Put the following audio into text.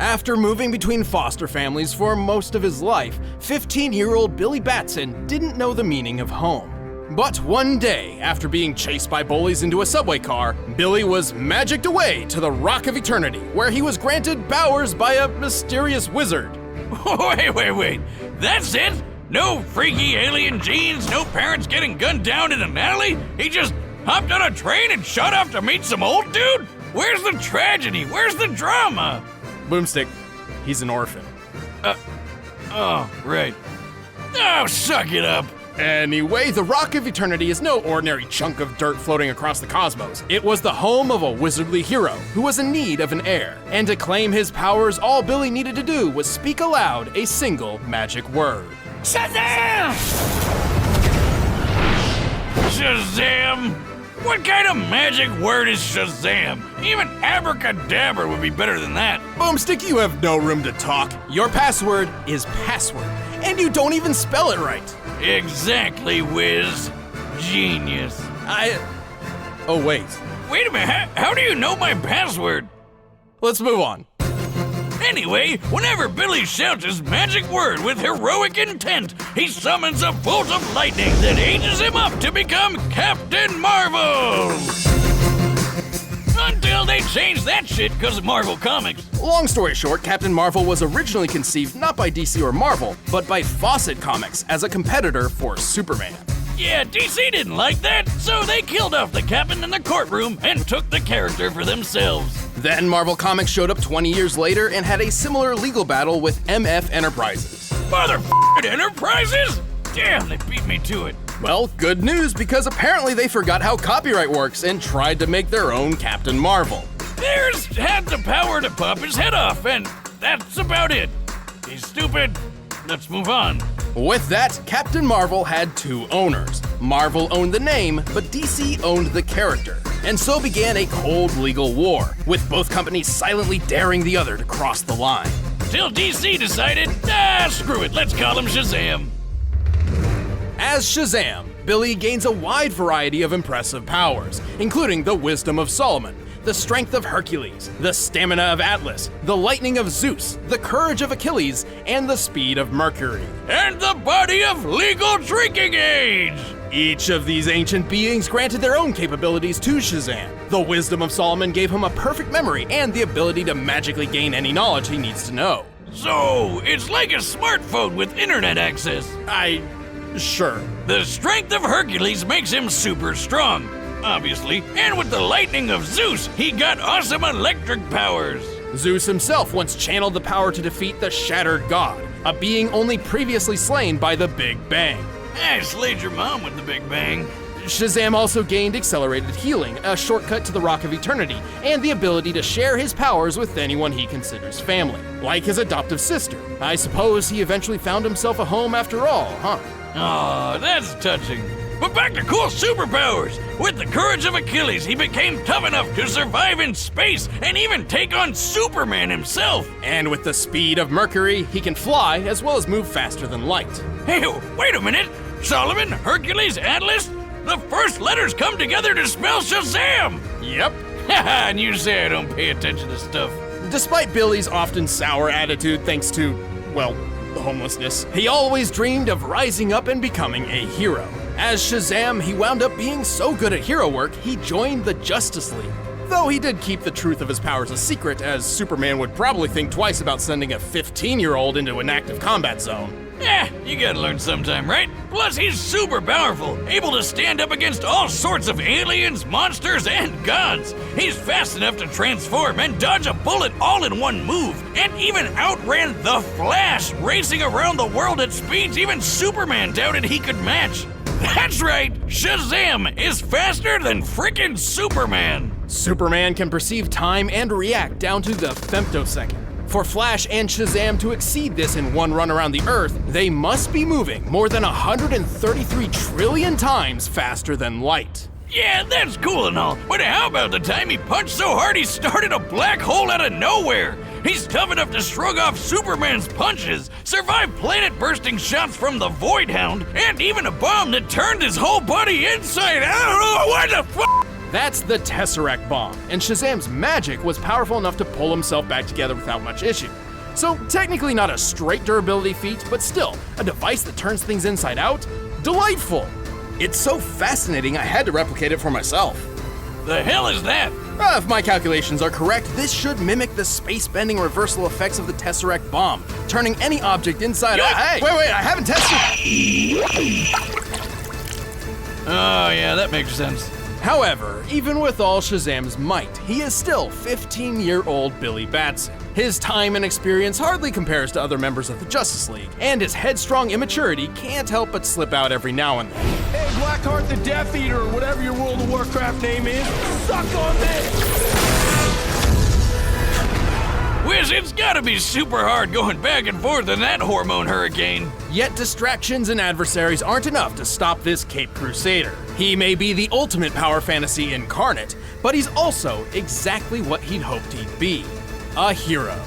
After moving between foster families for most of his life, 15-year-old Billy Batson didn't know the meaning of home. But one day, after being chased by bullies into a subway car, Billy was magicked away to the Rock of Eternity, where he was granted powers by a mysterious wizard. Wait. That's it? No freaky alien genes, no parents getting gunned down in an alley? He just hopped on a train and shot off to meet some old dude? Where's the tragedy? Where's the drama? Boomstick, he's an orphan. Oh, right. Oh, suck it up. Anyway, the Rock of Eternity is no ordinary chunk of dirt floating across the cosmos. It was the home of a wizardly hero who was in need of an heir. And to claim his powers, all Billy needed to do was speak aloud a single magic word. Shazam! Shazam! What kind of magic word is Shazam? Even abracadabra would be better than that. Boomstick, you have no room to talk. Your password is password, and you don't even spell it right. Exactly, Wiz. Genius. Oh, wait. Wait a minute, how do you know my password? Let's move on. Anyway, whenever Billy shouts his magic word with heroic intent, he summons a bolt of lightning that ages him up to become Captain Marvel! Until they changed that shit because of Marvel Comics. Long story short, Captain Marvel was originally conceived not by DC or Marvel, but by Fawcett Comics as a competitor for Superman. Yeah, DC didn't like that, so they killed off the Captain in the courtroom and took the character for themselves. Then Marvel Comics showed up 20 years later and had a similar legal battle with MF Enterprises. Motherfucking Enterprises? Damn, they beat me to it. Well, good news, because apparently they forgot how copyright works and tried to make their own Captain Marvel. Theirs had the power to pop his head off, and that's about it. He's stupid. Let's move on. With that, Captain Marvel had two owners. Marvel owned the name, but DC owned the character. And so began a cold legal war, with both companies silently daring the other to cross the line. Till DC decided, screw it, let's call him Shazam. As Shazam, Billy gains a wide variety of impressive powers, including the wisdom of Solomon, the strength of Hercules, the stamina of Atlas, the lightning of Zeus, the courage of Achilles, and the speed of Mercury. And the body of legal drinking age! Each of these ancient beings granted their own capabilities to Shazam. The wisdom of Solomon gave him a perfect memory and the ability to magically gain any knowledge he needs to know. So, it's like a smartphone with internet access. Sure. The strength of Hercules makes him super strong, obviously. And with the lightning of Zeus, he got awesome electric powers. Zeus himself once channeled the power to defeat the Shattered God, a being only previously slain by the Big Bang. I slayed your mom with the Big Bang. Shazam also gained accelerated healing, a shortcut to the Rock of Eternity, and the ability to share his powers with anyone he considers family, like his adoptive sister. I suppose he eventually found himself a home after all, huh? Aw, that's touching. But back to cool superpowers! With the courage of Achilles, he became tough enough to survive in space and even take on Superman himself! And with the speed of Mercury, he can fly as well as move faster than light. Hey, wait a minute! Solomon, Hercules, Atlas? The first letters come together to spell Shazam! Yep. Haha, and you say I don't pay attention to stuff. Despite Billy's often sour attitude thanks to, well, homelessness, he always dreamed of rising up and becoming a hero. As Shazam, he wound up being so good at hero work, he joined the Justice League. Though he did keep the truth of his powers a secret, as Superman would probably think twice about sending a 15-year-old into an active combat zone. You gotta learn sometime, right? Plus, he's super powerful, able to stand up against all sorts of aliens, monsters, and gods. He's fast enough to transform and dodge a bullet all in one move, and even outran the Flash, racing around the world at speeds even Superman doubted he could match. That's right, Shazam is faster than frickin' Superman. Superman can perceive time and react down to the femtosecond. For Flash and Shazam to exceed this in one run around the Earth, they must be moving more than 133 trillion times faster than light. Yeah, that's cool and all, but how about the time he punched so hard he started a black hole out of nowhere? He's tough enough to shrug off Superman's punches, survive planet-bursting shots from the Void Hound, and even a bomb that turned his whole body inside out. What the f***? That's the Tesseract Bomb, and Shazam's magic was powerful enough to pull himself back together without much issue. So technically not a straight durability feat, but still, a device that turns things inside out? Delightful! It's so fascinating I had to replicate it for myself. The hell is that? If my calculations are correct, this should mimic the space-bending reversal effects of the Tesseract Bomb, turning any object inside out. Hey! Wait, I haven't tested. Oh yeah, that makes sense. However, even with all Shazam's might, he is still 15-year-old Billy Batson. His time and experience hardly compares to other members of the Justice League, and his headstrong immaturity can't help but slip out every now and then. Hey, Blackheart the Death Eater, or whatever your World of Warcraft name is, suck on this! Wiz, it's gotta be super hard going back and forth in that hormone hurricane. Yet distractions and adversaries aren't enough to stop this Cape Crusader. He may be the ultimate power fantasy incarnate, but he's also exactly what he'd hoped he'd be: a hero.